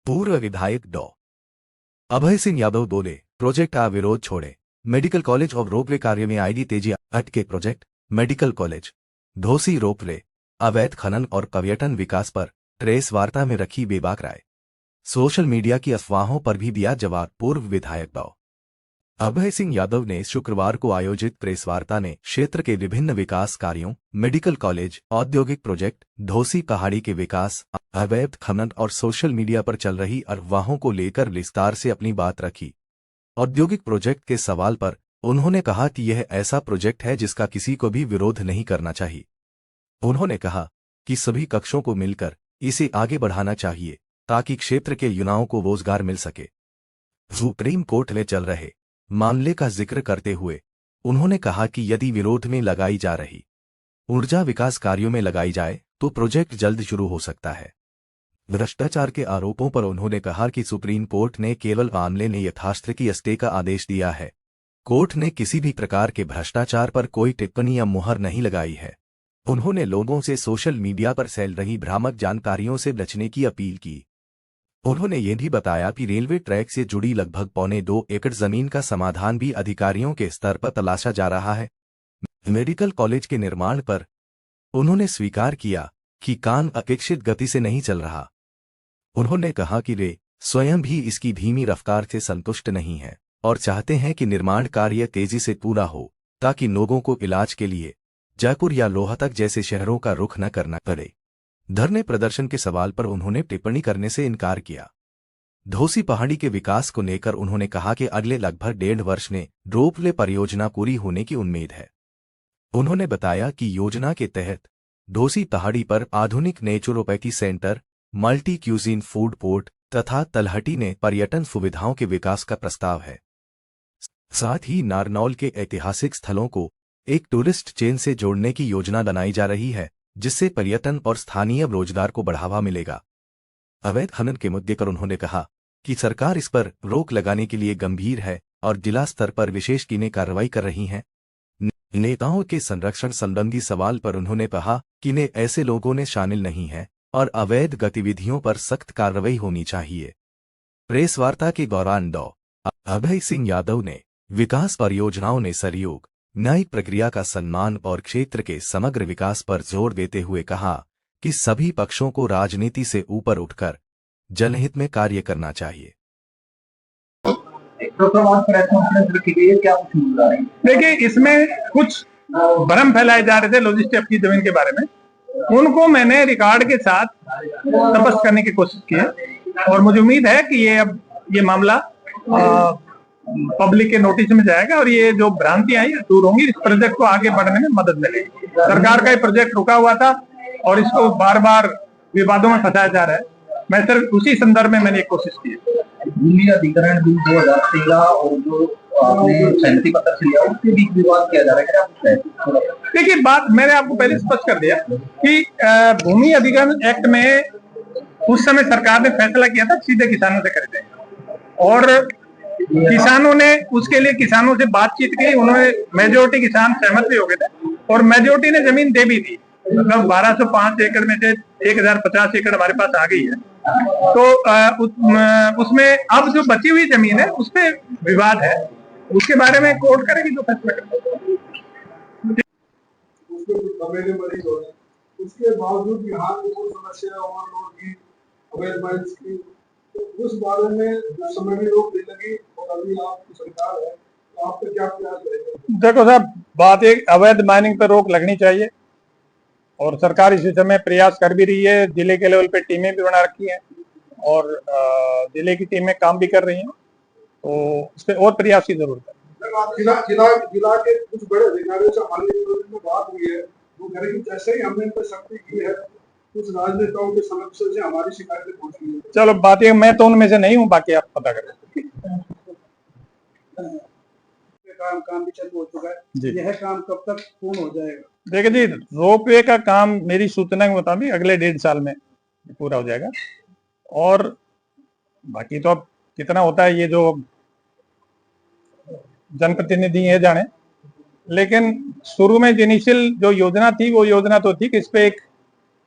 पूर्व विधायक डॉ अभय सिंह यादव बोले, प्रोजेक्ट का विरोध छोड़े। मेडिकल कॉलेज और रोपवे कार्य में आएगी तेजी। अटके project. Medical college Dhosi ropeway अवैध खनन और पर्यटन विकास पर प्रेस वार्ता में रखी बेबाक राय। सोशल मीडिया की अफवाहों पर भी दिया जवाब। पूर्व विधायक डॉ अभय सिंह यादव ने शुक्रवार को आयोजित प्रेस वार्ता में क्षेत्र के विभिन्न विकास कार्यों, मेडिकल कॉलेज, औद्योगिक प्रोजेक्ट, धोसी पहाड़ी के विकास, अवैध खनन और सोशल मीडिया पर चल रही अफवाहों को लेकर विस्तार से अपनी बात रखी। औद्योगिक प्रोजेक्ट के सवाल पर उन्होंने कहा कि यह ऐसा प्रोजेक्ट है जिसका किसी को भी विरोध नहीं करना चाहिए। उन्होंने कहा कि सभी कक्षों को मिलकर इसे आगे बढ़ाना चाहिए ताकि क्षेत्र के युवाओं को रोजगार मिल सके। सुप्रीम कोर्ट में चल रहे मामले का जिक्र करते हुए उन्होंने कहा कि यदि विरोध में लगाई जा रही ऊर्जा विकास कार्यों में लगाई जाए तो प्रोजेक्ट जल्द शुरू हो सकता है। भ्रष्टाचार के आरोपों पर उन्होंने कहा कि सुप्रीम कोर्ट ने केवल मामले में यथास्थिति स्टे का आदेश दिया है। कोर्ट ने किसी भी प्रकार के भ्रष्टाचार पर कोई टिप्पणी या मुहर नहीं लगाई है। उन्होंने लोगों से सोशल मीडिया पर फैल रही भ्रामक जानकारियों से बचने की अपील की। उन्होंने ये भी बताया कि रेलवे ट्रैक से जुड़ी लगभग 1.25 एकड़ जमीन का समाधान भी अधिकारियों के स्तर पर तलाशा जा रहा है। मेडिकल कॉलेज के निर्माण पर उन्होंने स्वीकार किया कि काम अपेक्षित गति से नहीं चल रहा। उन्होंने कहा कि वे स्वयं भी इसकी धीमी रफ्तार से संतुष्ट नहीं हैं और चाहते हैं कि निर्माण कार्य तेजी से पूरा हो ताकि लोगों को इलाज के लिए जयपुर या रोहतक जैसे शहरों का रुख न करना पड़े। धरने प्रदर्शन के सवाल पर उन्होंने टिप्पणी करने से इनकार किया। धोसी पहाड़ी के विकास को लेकर उन्होंने कहा कि अगले लगभग 1.5 वर्ष में रोपवे परियोजना पूरी होने की उम्मीद है। उन्होंने बताया कि योजना के तहत धोसी पहाड़ी पर आधुनिक naturopathy centre, multi cuisine food port तथा तलहटी ने पर्यटन सुविधाओं के विकास का प्रस्ताव है। साथ ही नारनौल के ऐतिहासिक स्थलों को एक टूरिस्ट चेन से जोड़ने की योजना बनाई जा रही है जिससे पर्यटन और स्थानीय रोजगार को बढ़ावा मिलेगा। अवैध खनन के मुद्दे पर उन्होंने कहा कि सरकार इस पर रोक लगाने के लिए गंभीर है और जिला स्तर पर विशेष टीमें कार्रवाई कर रही हैं। नेताओं के संरक्षण संबंधी सवाल पर उन्होंने कहा कि ने ऐसे लोगों ने शामिल नहीं है और अवैध गतिविधियों पर सख्त कार्रवाई होनी चाहिए। प्रेस वार्ता के दौरान डॉ अभय सिंह यादव ने विकास परियोजनाओं में सहयोग, न्यायिक प्रक्रिया का सम्मान और क्षेत्र के समग्र विकास पर जोर देते हुए कहा कि सभी पक्षों को राजनीति से ऊपर उठकर जनहित में कार्य करना चाहिए। देखिए, इसमें कुछ भ्रम फैलाए जा रहे थे लॉजिस्टिक की जमीन के बारे में, उनको मैंने रिकॉर्ड के साथ तपस्या करने की कोशिश की है और मुझे उम्मीद है कि ये मामला पब्लिक के नोटिस में जाएगा और ये जो भ्रांतियां आई दूर होंगी। इस प्रोजेक्ट को आगे बढ़ने में मदद मिलेगी। सरकार का ये प्रोजेक्ट रुका हुआ था और इसको बार बार विवादों में फंसाया जा रहा है। मैं सिर्फ उसी संदर्भ में मैंने एक कोशिश की है। भूमि अधिग्रहण बिल 2013 और जो आपने सहमति पत्र से लिया उसके बीच विवाद किया जा रहा है। देखिए, बात मैंने आपको पहले स्पष्ट कर दिया कि भूमि अधिग्रहण एक्ट में उस समय सरकार ने फैसला किया था सीधे किसानों से खरीदें और किसानों ने उसके लिए किसानों से बातचीत की। उन्होंने मेजोरिटी किसान सहमत भी हो गए थे और मेजोरिटी ने जमीन दे भी दी। मतलब 1205 एकड़ में से 1050 एकड़ हमारे पास आ गई है। तो उसमें अब जो बची हुई जमीन है उस पे विवाद है, उसके बारे में कोर्ट करेगी जो फैसला करेगी। उसके बावजूद बिहार में जो समस्या होगी अवैध माइंस की, उस बारे में समय में रोक लगी और अभी आपकी सरकार है तो आप पे क्या प्रयास रहेगा? देखो साहब, बात एक अवैध माइनिंग पर रोक लगनी चाहिए और सरकार इसी समय प्रयास कर भी रही है। जिले के लेवल पे टीमें भी बना रखी हैं और जिले की टीमें काम भी कर रही हैं, तो उस पर और प्रयास की जरूरत है। जिला के कुछ बड़े अधिकारियों से हाल में बात हुई है, वो कह रहे कि जैसे ही हमने इन पर सख्ती की है कुछ राजनेताओं के समक्ष से हमारी शिकायतें पहुंची है। चलो, बात ये, मैं तो उनमें से नहीं हूँ, बाकी आप पता करें। काम भी चालू हो चुका है, यह काम कब तक पूर्ण हो जाएगा? देखिए जी, रोपवे का काम मेरी सूचना के मुताबिक अगले 1.5 साल में पूरा हो जाएगा और बाकी तो अब कितना होता है ये जो जनप्रतिनिधि है जाने, लेकिन शुरू में इनिशियल जो योजना थी वो योजना तो थी कि इस पे एक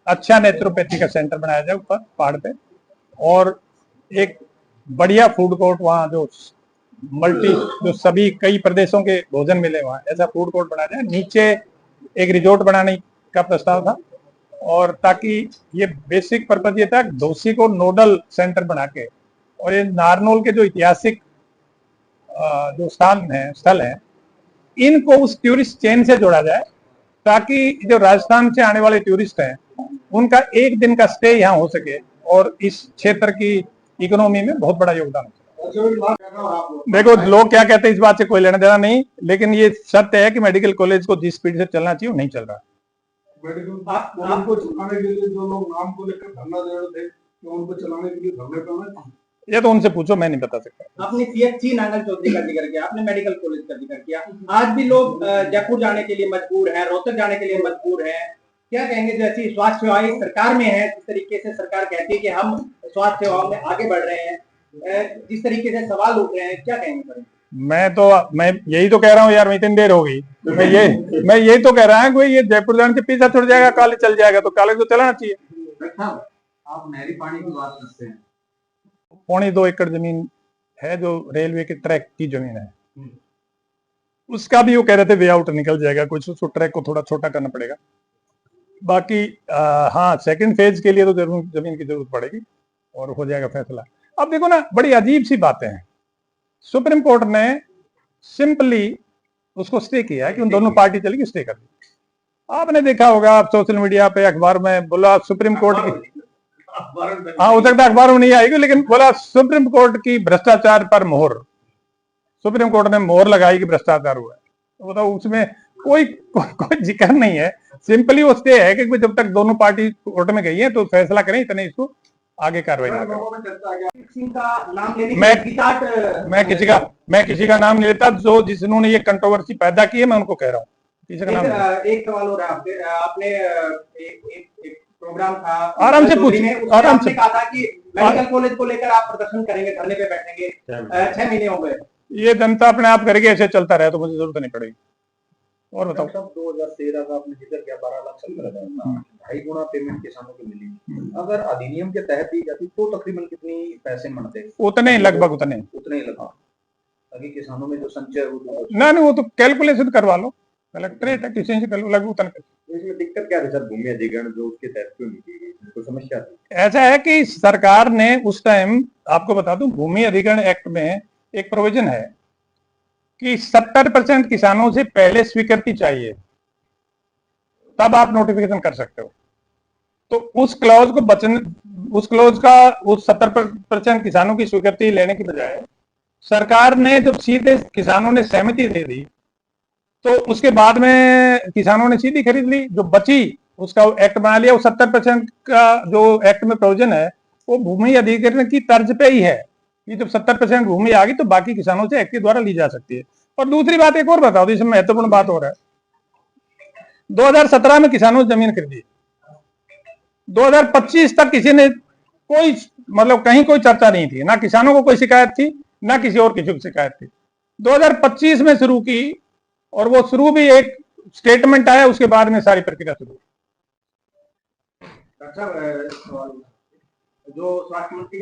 अच्छा नेचुरोपैथी का सेंटर बनाया जाए ऊपर पहाड़ पे और एक बढ़िया फूड कोर्ट वहाँ जो जो सभी कई प्रदेशों के भोजन मिले वहाँ, ऐसा फूड कोर्ट बना जाए। नीचे एक रिजॉर्ट बनाने का प्रस्ताव था, और ताकि ये बेसिक पर्पज ये था घोसी को नोडल सेंटर बना के, और ये नारनौल के जो ऐतिहासिक जो स्थल है इनको उस टूरिस्ट चेन से जोड़ा जाए, ताकि जो राजस्थान से आने वाले टूरिस्ट हैं उनका एक दिन का स्टे यहाँ हो सके और इस क्षेत्र की इकोनॉमी में बहुत बड़ा योगदान हो सके। देखो, लोग क्या कहते हैं इस बात से कोई लेना देना नहीं, लेकिन ये सत्य है कि मेडिकल कॉलेज को जिस स्पीड से चलना चाहिए वो नहीं चल रहा। मेडिकल कॉलेज को चलाने के लिए जो लोग नाम को लेकर धरना दे रहे थे, तो उनको चलाने के लिए धरने पे होना चाहिए। ये तो उनसे पूछो, मैं नहीं बता सकता। आपने सीएचसी नांगल चौधरी का जिक्र किया, आपने मेडिकल कॉलेज का जिक्र किया। आज भी लोग जयपुर जाने के लिए मजबूर हैं, रोहतक जाने के लिए मजबूर हैं। क्या कहेंगे, जैसी स्वास्थ्य सेवाएं सरकार में है, जिस तरीके से सरकार कहती है कि हम स्वास्थ्य सेवाओं में आगे बढ़ रहे हैं, जिस तरीके से सवाल उठ रहे हैं, क्या कहेंगे? मैं यही तो कह रहा हूँ यार, इतनी देर हो गई। मैं यही तो कह रहा हूँ, कोई ये जयपुर जाने से पीछा छुट जाएगा, कॉलेज चल जाएगा, तो कॉलेज तो चलाना चाहिए। आप नहरी पानी की बात करते हैं, 2.25 एकड़ जमीन है जो रेलवे के ट्रैक की जमीन है, उसका भी वो कह रहे थे वे आउट निकल जाएगा, कुछ उसको ट्रैक को थोड़ा छोटा करना पड़ेगा। बाकी हाँ, सेकंड फेज के लिए तो जमीन की जरूरत पड़ेगी और हो जाएगा फैसला। अब देखो ना, बड़ी अजीब सी बातें हैं। सुप्रीम कोर्ट ने सिंपली उसको स्टे किया कि उन दोनों पार्टी चलेगी, स्टे कर दी। आपने देखा होगा, आप सोशल मीडिया पे, अखबार में बोला सुप्रीम कोर्ट की, हाँ हो सकता है अखबार में नहीं आएगी, लेकिन बोला सुप्रीम कोर्ट की भ्रष्टाचार पर मोहर। सुप्रीम कोर्ट ने मोहर लगाई कि भ्रष्टाचार हुआ है। तो बताओ, उसमें कोई जिक्र नहीं है। सिंपली वो स्टे है कि जब तक दोनों पार्टी कोर्ट में गई है तो फैसला करें, इतने इसको आगे कार्रवाई ना करें। मैं किसी का नाम नहीं लेता, जो जिन्होंने ये कंट्रोवर्सी पैदा की है मैं उनको कह रहा हूँ। किसी का नाम एक सवाल हो रहा है आपने एक प्रोग्राम था, आराम से पूछ, आराम से कहा था कि मेडिकल कॉलेज को लेकर आप प्रदर्शन करेंगे, धरने पे बैठेंगे। 6 महीने हो गए, ये जनता अपने आप करेगी, ऐसे चलता रहे तो मुझे जरूरत नहीं पड़ेगी। और बताओ, 2013 का आपने जिक्र किया, 12,70,000, 2.5 गुना पेमेंट किसानों को मिली। अगर अधिनियम के तहत दी जाती तो तकरीबन कितनी पैसे बनते? उतने लगभग उतने ही लगभग, ताकि किसानों में जो संचय ना, वो तो कैलकुलेशन करवा लो, कलेक्ट्रेट है, किसी से लगभग उतने। इसमें दिक्कत क्या है सर, भूमि अधिग्रहण जो उसके तहत क्यों नहीं की गई, कोई समस्या थी? ऐसा है कि सरकार ने उस टाइम, आपको बता दूं, भूमि अधिग्रहण एक्ट में एक प्रोविजन है कि 70% किसानों से पहले स्वीकृति चाहिए, तब आप नोटिफिकेशन कर सकते हो। तो उस क्लॉज का उस 70% किसानों की स्वीकृति लेने की बजाय सरकार ने जब सीधे किसानों ने सहमति दे दी, तो उसके बाद में किसानों ने सीधी खरीद ली, जो बची उसका एक्ट बना लिया। वो 70% का जो एक्ट में प्रोविजन है वो भूमि अधिग्रहण की तर्ज पे ही है। ये जब 70% भूमि आ गई तो बाकी किसानों से एक्ट के द्वारा ली जा सकती है। और दूसरी बात एक और बताओ, तो इसमें महत्वपूर्ण बात हो रहा है, 2017 में किसानों से जमीन खरीदी, 2025 तक किसी ने कोई कहीं कोई चर्चा नहीं थी, ना किसानों को कोई शिकायत थी, ना किसी और किसी को शिकायत थी। 2025 में शुरू की, और वो शुरू भी एक स्टेटमेंट आया, उसके बाद में सारी प्रक्रिया शुरू। अच्छा, जो स्वास्थ्य मंत्री